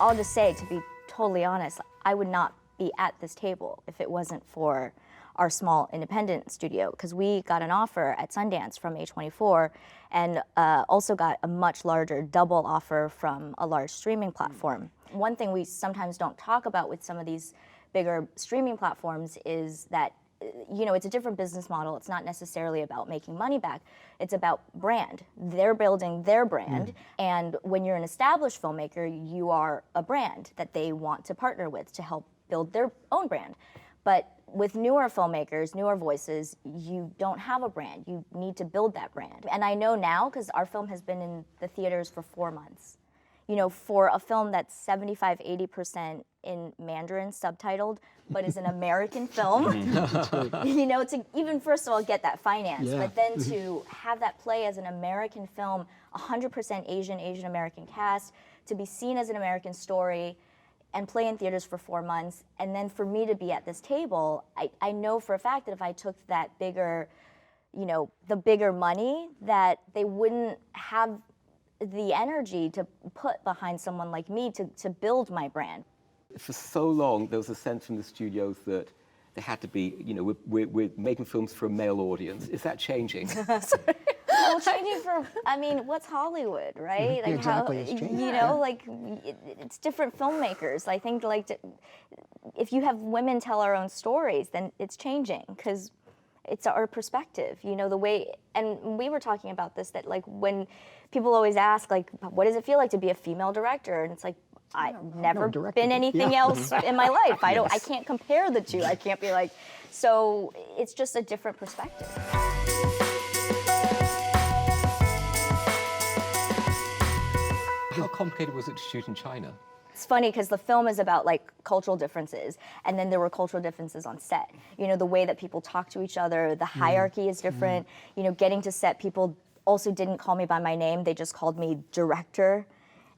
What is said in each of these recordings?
I'll just say, to be totally honest, I would not be at this table if it wasn't for our small independent studio, because we got an offer at Sundance from A24 and also got a much larger double offer from a large streaming platform. One thing we sometimes don't talk about with some of these bigger streaming platforms is that, you know, it's a different business model. It's not necessarily about making money back. It's about brand. They're building their brand. And when you're an established filmmaker, you are a brand that they want to partner with to help build their own brand. But with newer filmmakers, newer voices, you don't have a brand. You need to build that brand. And I know now, because our film has been in the theaters for 4 months. You know, for a film that's 75, 80% in Mandarin subtitled, but is an American film, you know, to even first of all get that finance, but then to have that play as an American film, 100% Asian American cast, to be seen as an American story, and play in theaters for 4 months, and then for me to be at this table, I know for a fact that if I took that bigger, you know, the bigger money, that they wouldn't have the energy to put behind someone like me to build my brand. For so long, there was a sense from the studios that there had to be, you know, we're making films for a male audience. Is that changing? Well, changing for, I mean, what's Hollywood, right? Like exactly, it's changing. You know, like it's different filmmakers. I think like if you have women tell our own stories, then it's changing because it's our perspective, you know, the way, and we were talking about this, that like when people always ask, like, what does it feel like to be a female director? And it's like, I've never been anything else in my life. I can't compare the two. I can't be like, so it's just a different perspective. How complicated was it to shoot in China? It's funny because the film is about like cultural differences, and then there were cultural differences on set. You know, the way that people talk to each other, the hierarchy is different. You know, getting to set, people also didn't call me by my name. They just called me director.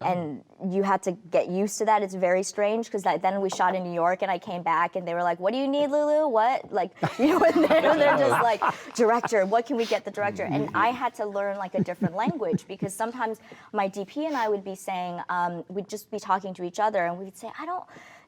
And you had to get used to that. It's very strange because then we shot in New York and I came back and they were like, what do you need, Lulu? What? Like, you know, and they're just like, director, what can we get the director? And I had to learn like a different language because sometimes my DP and I would be saying, we'd just be talking to each other and we'd say, I don't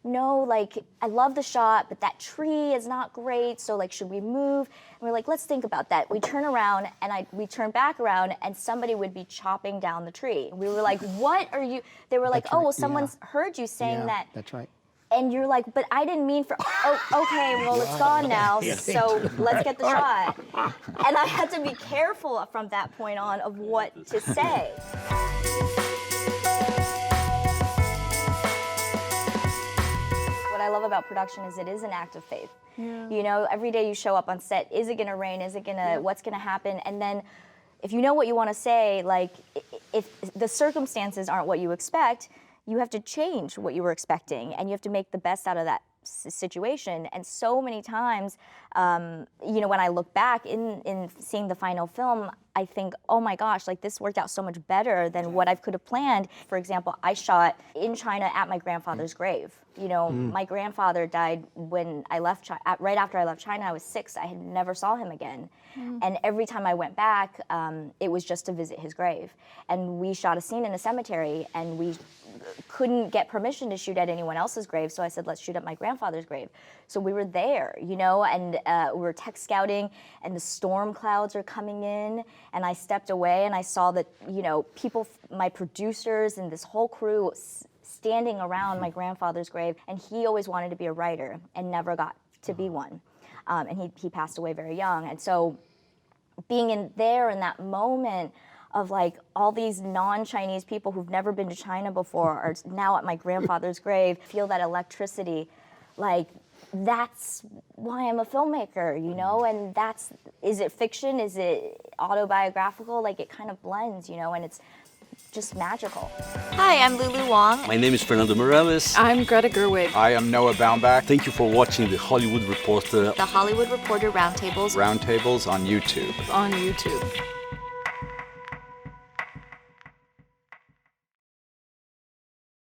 know, like, I love the shot, but that tree is not great, so like, should we move? And we're like, let's think about that. We turn around and we turn back around and somebody would be chopping down the tree. We were like, what are you? They were like, oh, well, someone's heard you saying that. That's right. And you're like, but I didn't mean for, oh, okay, well, it's gone now, so let's get the shot. And I had to be careful from that point on of what to say. What I love about production is it is an act of faith. You know, every day you show up on set, is it gonna rain? Is it gonna, what's gonna happen? And then if you know what you wanna say, like, if the circumstances aren't what you expect, you have to change what you were expecting and you have to make the best out of that situation. And so many times, you know, when I look back in seeing the final film, I think, oh my gosh, like this worked out so much better than what I could have planned. For example, I shot in China at my grandfather's grave. You know, my grandfather died when I left China, right after I left China. I was 6. I had never saw him again. And every time I went back, it was just to visit his grave. And we shot a scene in a cemetery and we couldn't get permission to shoot at anyone else's grave. So I said, let's shoot at my grandfather's grave. So we were there, you know, and we were tech scouting and the storm clouds are coming in. And I stepped away and I saw that, you know, people, my producers and this whole crew standing around my grandfather's grave. And he always wanted to be a writer and never got to be one. And he passed away very young. And so being in that moment of like all these non-Chinese people who've never been to China before are now at my grandfather's grave, feel that electricity, like that's why I'm a filmmaker, you know? And is it fiction? Is it autobiographical? Like it kind of blends, you know, and it's just magical. Hi, I'm Lulu Wang. My name is Fernando Morales. I'm Greta Gerwig. I am Noah Baumbach. Thank you for watching the Hollywood Reporter. The Hollywood Reporter Roundtables. Roundtables on YouTube. On YouTube.